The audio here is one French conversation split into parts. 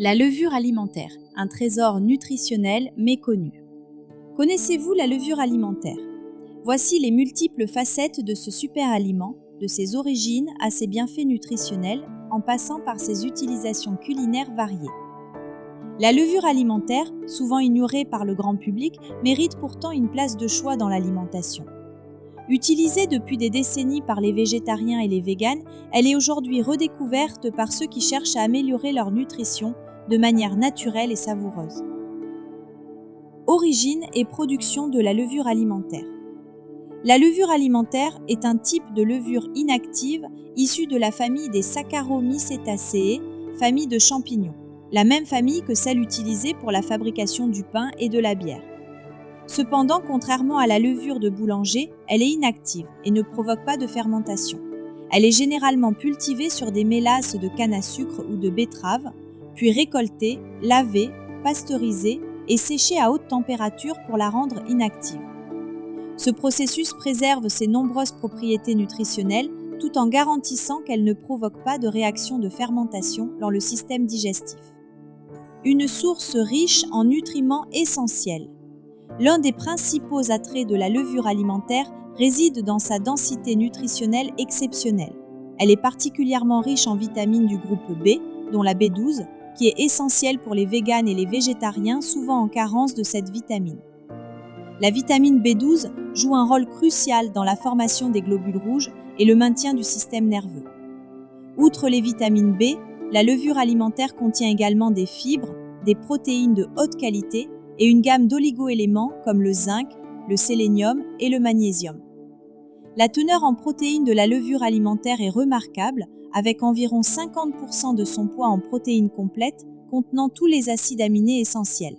La levure alimentaire, un trésor nutritionnel méconnu. Connaissez-vous la levure alimentaire? Voici les multiples facettes de ce super aliment, de ses origines à ses bienfaits nutritionnels, en passant par ses utilisations culinaires variées. La levure alimentaire, souvent ignorée par le grand public, mérite pourtant une place de choix dans l'alimentation. Utilisée depuis des décennies par les végétariens et les véganes, elle est aujourd'hui redécouverte par ceux qui cherchent à améliorer leur nutrition de manière naturelle et savoureuse. Origine et production de la levure alimentaire. La levure alimentaire est un type de levure inactive issue de la famille des Saccharomycetaceae, famille de champignons, la même famille que celle utilisée pour la fabrication du pain et de la bière. Cependant, contrairement à la levure de boulanger, elle est inactive et ne provoque pas de fermentation. Elle est généralement cultivée sur des mélasses de canne à sucre ou de betterave, puis récoltée, lavée, pasteurisée et séchée à haute température pour la rendre inactive. Ce processus préserve ses nombreuses propriétés nutritionnelles tout en garantissant qu'elle ne provoque pas de réaction de fermentation dans le système digestif. Une source riche en nutriments essentiels. L'un des principaux attraits de la levure alimentaire réside dans sa densité nutritionnelle exceptionnelle. Elle est particulièrement riche en vitamines du groupe B, dont la B12, qui est essentielle pour les véganes et les végétariens souvent en carence de cette vitamine. La vitamine B12 joue un rôle crucial dans la formation des globules rouges et le maintien du système nerveux. Outre les vitamines B, la levure alimentaire contient également des fibres, des protéines de haute qualité et une gamme d'oligo-éléments comme le zinc, le sélénium et le magnésium. La teneur en protéines de la levure alimentaire est remarquable, avec environ 50% de son poids en protéines complètes contenant tous les acides aminés essentiels.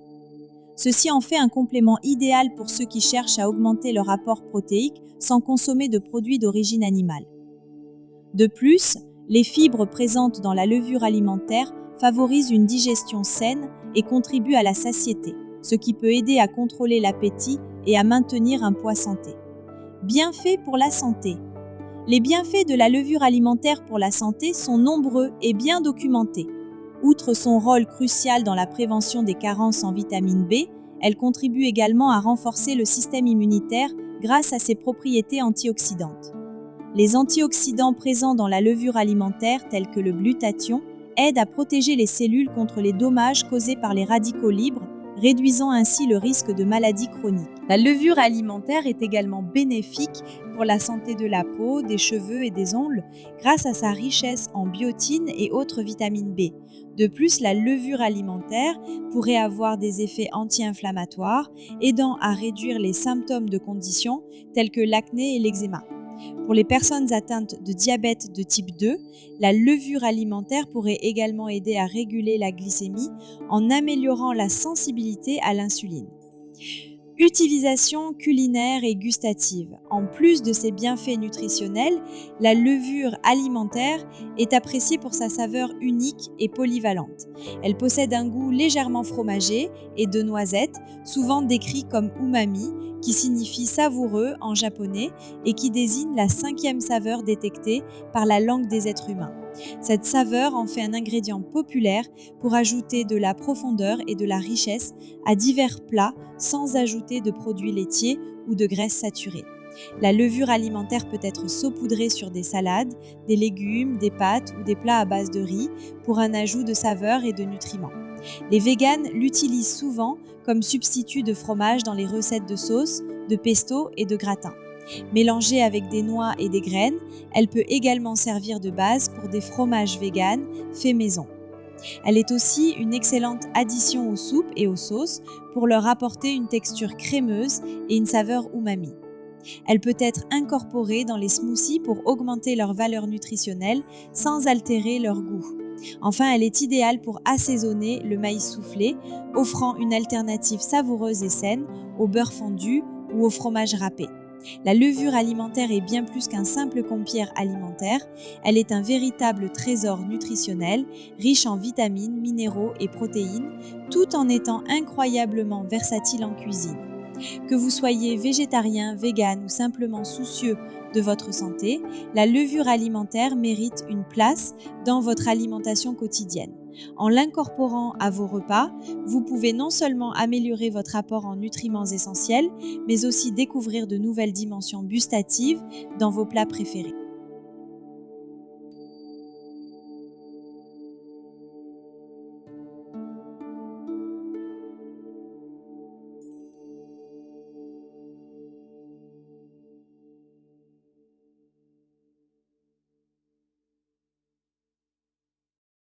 Ceci en fait un complément idéal pour ceux qui cherchent à augmenter leur apport protéique sans consommer de produits d'origine animale. De plus, les fibres présentes dans la levure alimentaire favorisent une digestion saine et contribuent à la satiété, ce qui peut aider à contrôler l'appétit et à maintenir un poids santé. Bienfaits pour la santé. Les bienfaits de la levure alimentaire pour la santé sont nombreux et bien documentés. Outre son rôle crucial dans la prévention des carences en vitamine B, elle contribue également à renforcer le système immunitaire grâce à ses propriétés antioxydantes. Les antioxydants présents dans la levure alimentaire, tels que le glutathion, aident à protéger les cellules contre les dommages causés par les radicaux libres, réduisant ainsi le risque de maladies chroniques. La levure alimentaire est également bénéfique pour la santé de la peau, des cheveux et des ongles grâce à sa richesse en biotine et autres vitamines B. De plus, la levure alimentaire pourrait avoir des effets anti-inflammatoires, aidant à réduire les symptômes de conditions telles que l'acné et l'eczéma. Pour les personnes atteintes de diabète de type 2, la levure alimentaire pourrait également aider à réguler la glycémie en améliorant la sensibilité à l'insuline. Utilisation culinaire et gustative. En plus de ses bienfaits nutritionnels, la levure alimentaire est appréciée pour sa saveur unique et polyvalente. Elle possède un goût légèrement fromager et de noisette, souvent décrit comme umami, qui signifie savoureux en japonais et qui désigne la 5e saveur détectée par la langue des êtres humains. Cette saveur en fait un ingrédient populaire pour ajouter de la profondeur et de la richesse à divers plats sans ajouter de produits laitiers ou de graisses saturées. La levure alimentaire peut être saupoudrée sur des salades, des légumes, des pâtes ou des plats à base de riz pour un ajout de saveur et de nutriments. Les véganes l'utilisent souvent comme substitut de fromage dans les recettes de sauce, de pesto et de gratin. Mélangée avec des noix et des graines, elle peut également servir de base pour des fromages véganes faits maison. Elle est aussi une excellente addition aux soupes et aux sauces pour leur apporter une texture crémeuse et une saveur umami. Elle peut être incorporée dans les smoothies pour augmenter leur valeur nutritionnelle sans altérer leur goût. Enfin, elle est idéale pour assaisonner le maïs soufflé, offrant une alternative savoureuse et saine au beurre fondu ou au fromage râpé. La levure alimentaire est bien plus qu'un simple compère alimentaire, elle est un véritable trésor nutritionnel, riche en vitamines, minéraux et protéines, tout en étant incroyablement versatile en cuisine. Que vous soyez végétarien, vegan ou simplement soucieux de votre santé, la levure alimentaire mérite une place dans votre alimentation quotidienne. En l'incorporant à vos repas, vous pouvez non seulement améliorer votre apport en nutriments essentiels, mais aussi découvrir de nouvelles dimensions gustatives dans vos plats préférés.